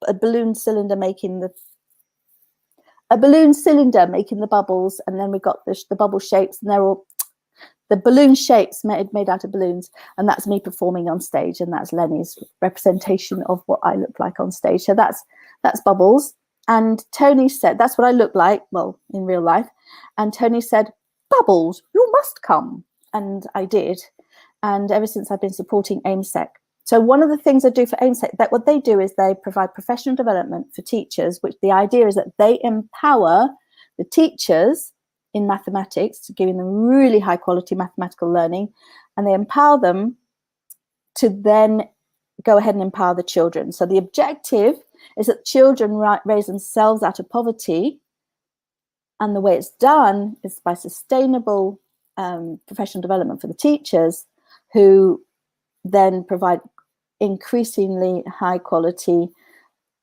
a balloon cylinder making the. A balloon cylinder making the bubbles, and then we got the bubble shapes, and they're all the balloon shapes made out of balloons, and that's me performing on stage, and that's Lenny's representation of what I look like on stage. So that's bubbles. And Tony said that's what I look like, well, in real life. And Tony said, "Bubbles, you must come," and I did. And ever since I've been supporting AIMSEC. So one of the things I do for AIMSEC, that what they do is they provide professional development for teachers, which the idea is that they empower the teachers in mathematics, giving them really high quality mathematical learning, and they empower them to then go ahead and empower the children. So the objective is that children raise themselves out of poverty, and the way it's done is by sustainable professional development for the teachers, who then provide increasingly high quality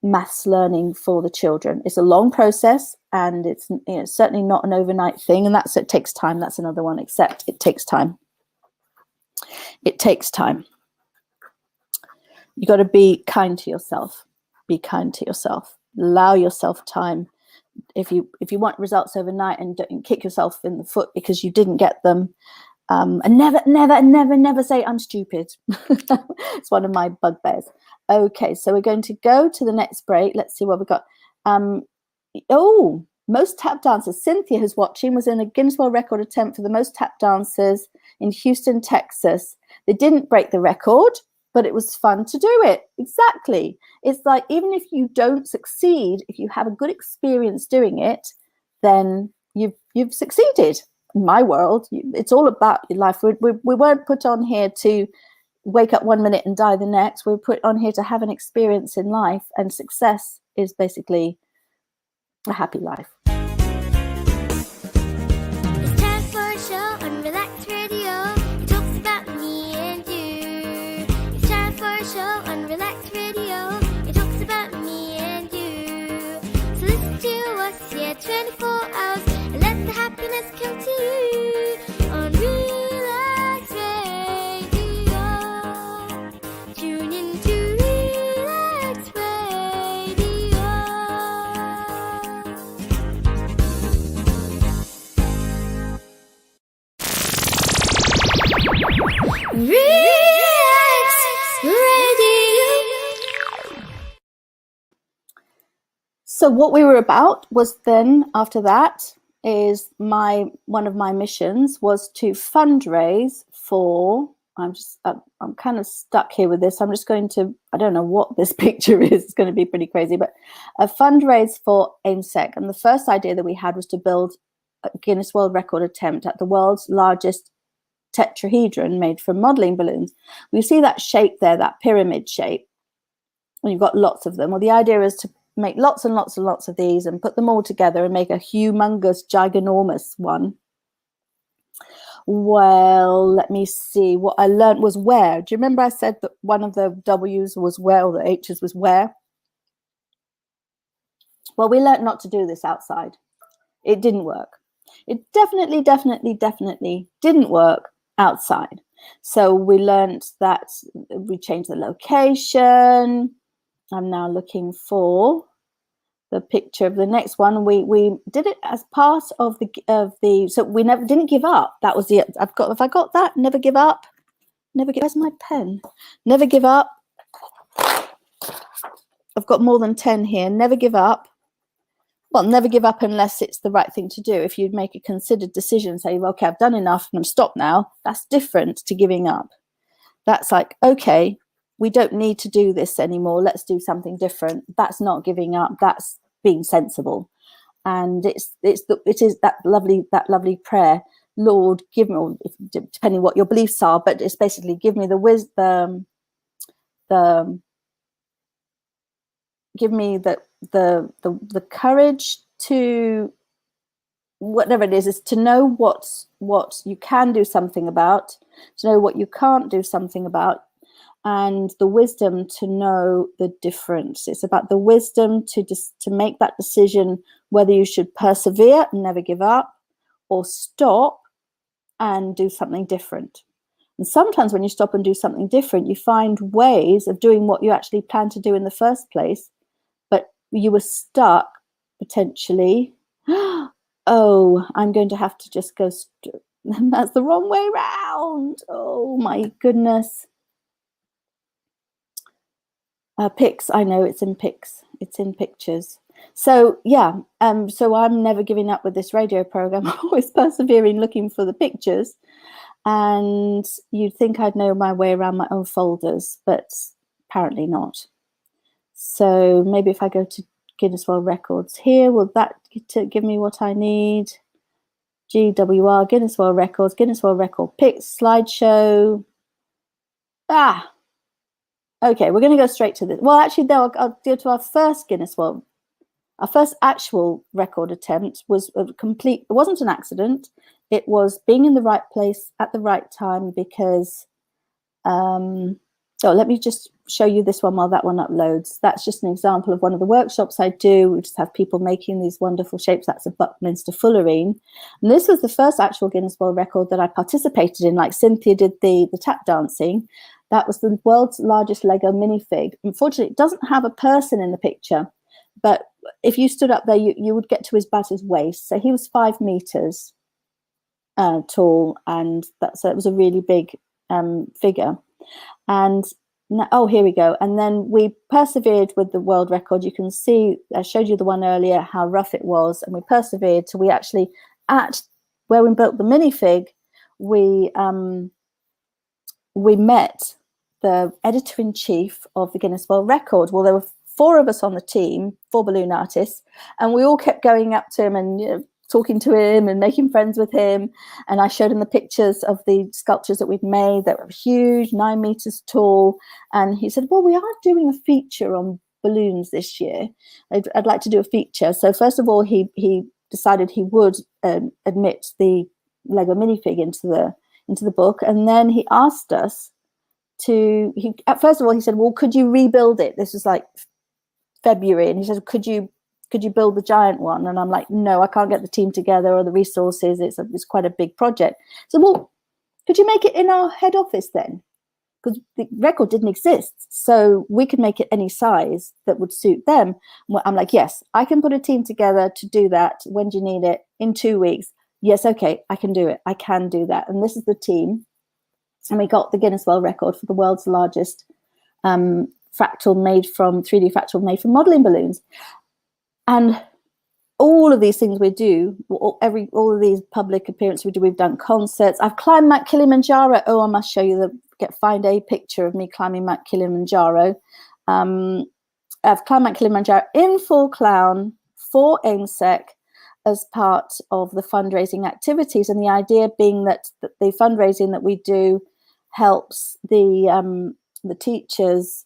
maths learning for the children. It's a long process, and it's certainly not an overnight thing, and it takes time. That's another one, except it takes time. It takes time. You got to be kind to yourself. Be kind to yourself. Allow yourself time. If you want results overnight, and don't kick yourself in the foot because you didn't get them, and never say I'm stupid. It's one of my bugbears. Okay, so we're going to go to the next break. Let's see what we've got. Most tap dancers. Cynthia, who's watching, was in a Guinness World Record attempt for the most tap dancers in Houston, Texas. They didn't break the record, but it was fun to do it. Exactly. It's like, even if you don't succeed, if you have a good experience doing it, then you've succeeded. In my world, it's all about your life. We weren't put on here to wake up one minute and die the next. We're put on here to have an experience in life, and success is basically a happy life. It's time for a show on Relax Radio. It talks about me and you. It's time for a show on Relax Radio. It talks about me and you. So listen to us here 24 hours and let the happiness come to you on Relax Radio. Tune in to Relax Radio. Relax Radio. So what we were about was then, after that, is one of my missions was to fundraise for, I'm kind of stuck here with this. I'm just going to, I don't know what this picture is. It's going to be pretty crazy, but a fundraise for AIMSEC. And the first idea that we had was to build a Guinness World Record attempt at the world's largest tetrahedron made from modeling balloons. You see that shape there, that pyramid shape, and you've got lots of them. Well, the idea is to make lots and lots and lots of these and put them all together and make a humongous, giganormous one. Well, let me see. What I learned was where. Do you remember I said that one of the W's was where, or the H's was where? Well, we learned not to do this outside. It didn't work. It definitely didn't work outside. So we learned that we changed the location. I'm now looking for the picture of the next one. We did it as part of the so we never didn't give up. That was the have I got that? Never give up. Where's my pen? Never give up. I've got more than 10 here. Never give up. Well, never give up unless it's the right thing to do. If you'd make a considered decision, say, well, okay, I've done enough and I'm stopped now, that's different to giving up. That's like, okay, we don't need to do this anymore, let's do something different. That's not giving up, that's being sensible. And it is that lovely prayer, Lord, give me, or depending what your beliefs are, but it's basically give me the wisdom, give me the courage to, whatever it is to know what you can do something about, to know what you can't do something about, and the wisdom to know the difference. It's about the wisdom to make that decision whether you should persevere and never give up, or stop and do something different. And sometimes when you stop and do something different, you find ways of doing what you actually planned to do in the first place, but you were stuck potentially. Oh, I'm going to have to just go. That's the wrong way round. Oh my goodness. Pics, I know it's in pics. It's in pictures. So yeah, so I'm never giving up with this radio program. I'm always persevering, looking for the pictures. And you'd think I'd know my way around my own folders, but apparently not. So maybe if I go to Guinness World Records here, will that give me what I need? GWR, Guinness World Records, Guinness World Record pics, slideshow. Okay, we're going to go straight to this. Well, actually, no, I'll go to our first Guinness World. Our first actual record attempt was a complete, it wasn't an accident. It was being in the right place at the right time because, let me just show you this one while that one uploads. That's just an example of one of the workshops I do. We just have people making these wonderful shapes. That's a Buckminster fullerene. And this was the first actual Guinness World Record that I participated in, like Cynthia did the tap dancing. That was the world's largest Lego minifig. Unfortunately, it doesn't have a person in the picture, but if you stood up there, you would get to about his waist. So he was 5 meters tall, and so it was a really big figure. And now, here we go. And then we persevered with the world record. You can see, I showed you the one earlier, how rough it was, and we persevered. So we actually, at where we built the minifig, we met the editor-in-chief of the Guinness World Record. Well, there were 4 of us on the team, 4 balloon artists, and we all kept going up to him and talking to him and making friends with him. And I showed him the pictures of the sculptures that we'd made that were huge, 9 meters tall. And he said, well, we are doing a feature on balloons this year. I'd like to do a feature. So first of all, he decided he would admit the Lego minifig into the book. And then he asked us first of all, he said, well, could you rebuild it? This was like February. And he said, could you build the giant one? And I'm like, no, I can't get the team together or the resources. It's quite a big project. So, well, could you make it in our head office then? Because the record didn't exist. So we could make it any size that would suit them. I'm like, yes, I can put a team together to do that. When do you need it? In 2 weeks. Yes, okay, I can do it. I can do that. And this is the team. And we got the Guinness World Record for the world's largest fractal made from 3D fractal made from modeling balloons. And all of these things we do, all of these public appearances we do, we've done concerts. I've climbed Mount Kilimanjaro. Oh, I must show you find a picture of me climbing Mount Kilimanjaro. I've climbed Mount Kilimanjaro in full clown for AIMSEC as part of the fundraising activities. And the idea being that the fundraising that we do helps the teachers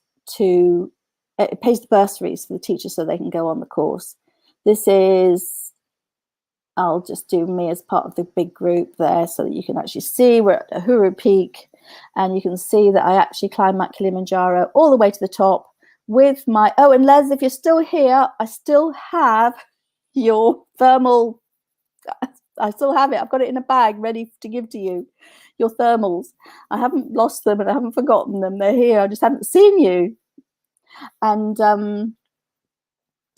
it pays the bursaries for the teachers so they can go on the course. This is, I'll just do me as part of the big group there so that you can actually see we're at Uhuru Peak, and you can see that I actually climbed Mount Kilimanjaro all the way to the top with my, oh, and Les, if you're still here, I still have your thermal, I still have it. I've got it in a bag ready to give to you, your thermals. I haven't lost them and I haven't forgotten them. They're here. I just haven't seen you. And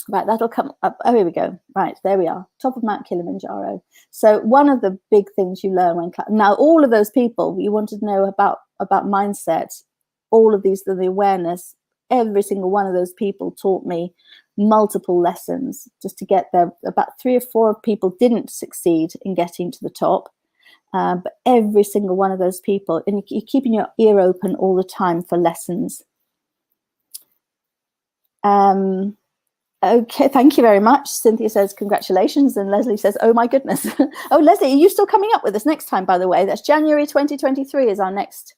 right, that'll come up. Oh, here we go. Right, there we are, top of Mount Kilimanjaro. So one of the big things you learn when now all of those people you wanted to know about mindset, all of these, the awareness, every single one of those people taught me multiple lessons just to get there. About 3 or 4 people didn't succeed in getting to the top, but every single one of those people, and you're keeping your ear open all the time for lessons. Okay, thank you very much. Cynthia says congratulations, and Leslie says, oh my goodness. Oh, Leslie, are you still coming up with us next time, by the way? That's January 2023 is our next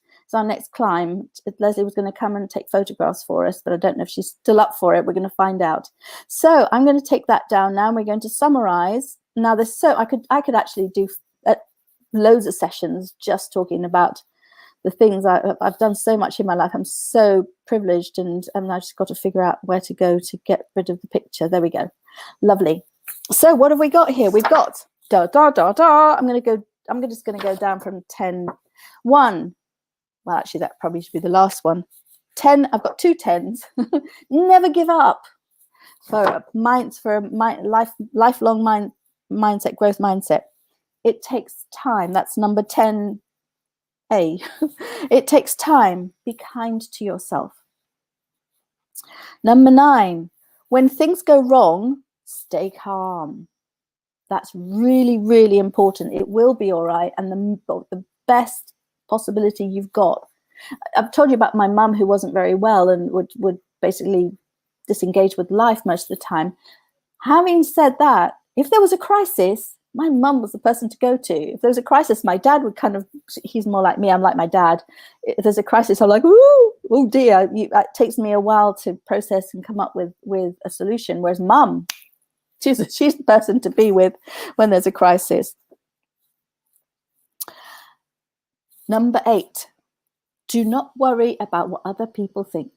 climb. Leslie was going to come and take photographs for us, but I don't know if she's still up for it. We're going to find out. So I'm going to take that down now, and we're going to summarize. Now there's I could actually do loads of sessions just talking about the things I've done so much in my life. I'm so privileged, and I just got to figure out where to go to get rid of the picture. There we go. Lovely. So what have we got here? We've got da da da da. I'm just going to go down from 10. 1. Well, actually, that probably should be the last one. 10. I've got 2 10s. Never give up. For a lifelong mindset, growth mindset. It takes time. That's number 10. It takes time. Be kind to yourself. Number 9, when things go wrong, stay calm. That's really, really important. It will be all right. And the best possibility you've got. I've told you about my mum who wasn't very well and would basically disengage with life most of the time. Having said that, if there was a crisis, my mum was the person to go to. If there was a crisis, my dad would he's more like me, I'm like my dad. If there's a crisis, I'm like, ooh, oh dear. It takes me a while to process and come up with a solution. Whereas mum, she's the person to be with when there's a crisis. Number 8, do not worry about what other people think.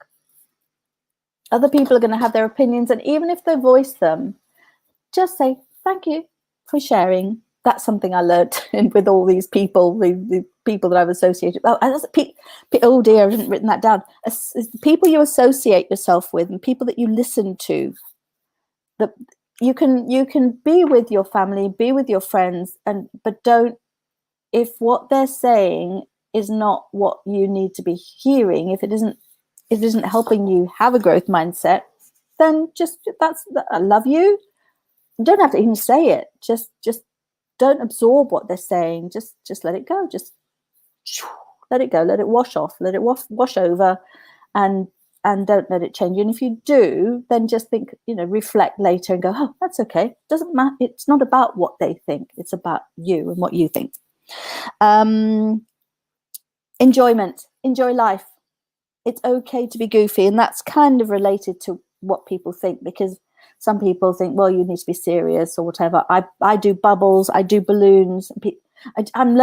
Other people are going to have their opinions, and even if they voice them, just say, thank you for sharing. That's something I learned with all these people, the people that I've associated. Oh dear, I haven't written that down. It's the people you associate yourself with and people that you listen to. That you can be with your family, be with your friends, but don't. If what they're saying is not what you need to be hearing, if it isn't helping you have a growth mindset, then I love you. You don't have to even say it. Just don't absorb what they're saying. Just let it go. Just let it go. Let it wash off. Let it wash over, and don't let it change you. And if you do, then just think, reflect later and go, oh, that's okay. Doesn't matter. It's not about what they think. It's about you and what you think. Enjoyment. Enjoy life. It's okay to be goofy, and that's kind of related to what people think, because some people think, well, you need to be serious or whatever. I do bubbles, I do balloons. I'm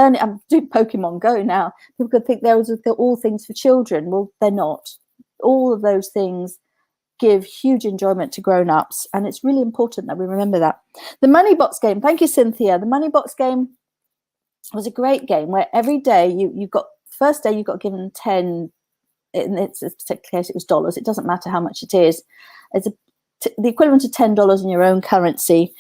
doing Pokemon Go now. People could think they're all things for children. Well, they're not. All of those things give huge enjoyment to grown-ups, and it's really important that we remember that. The money box game. Thank you, Cynthia. The money box game was a great game where every day first day you got given 10. In its particular case, it was dollars. It doesn't matter how much it is. It's the equivalent of $10 in your own currency.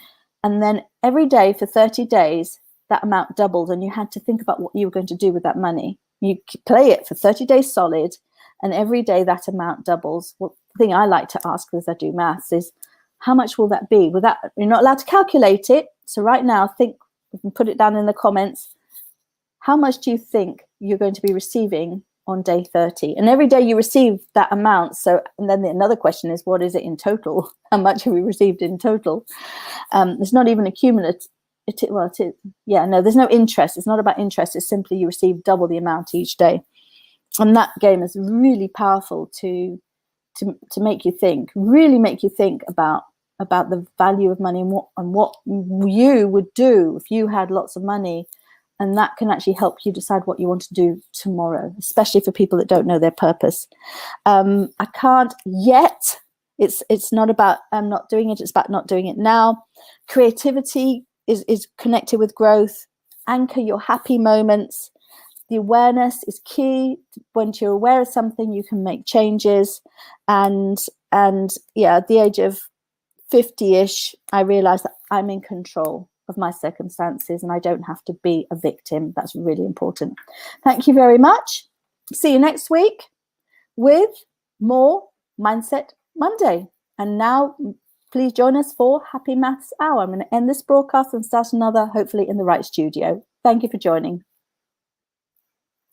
And then every day for 30 days, that amount doubled, and you had to think about what you were going to do with that money. You play it for 30 days solid, and every day that amount doubles. Well, the thing I like to ask, because I do maths, is how much will that be? You're not allowed to calculate it. So right now, think, you can put it down in the comments. How much do you think you're going to be receiving on day 30? And every day you receive that amount. So, and then another question is, what is it in total? How much have we received in total? It's not even a cumulative. There's no interest. It's not about interest. It's simply you receive double the amount each day. And that game is really powerful to make you think, really make you think about the value of money and what you would do if you had lots of money. And that can actually help you decide what you want to do tomorrow, especially for people that don't know their purpose. I can't yet. It's not about I'm not doing it. It's about not doing it now. Creativity is connected with growth. Anchor your happy moments. The awareness is key. Once you're aware of something, you can make changes. And yeah, at the age of 50-ish, I realized that I'm in control of my circumstances and I don't have to be a victim. That's really important. Thank you very much. See you next week with more Mindset Monday. And now please join us for Happy Maths Hour. I'm going to end this broadcast and start another, hopefully in the right studio. Thank you for joining.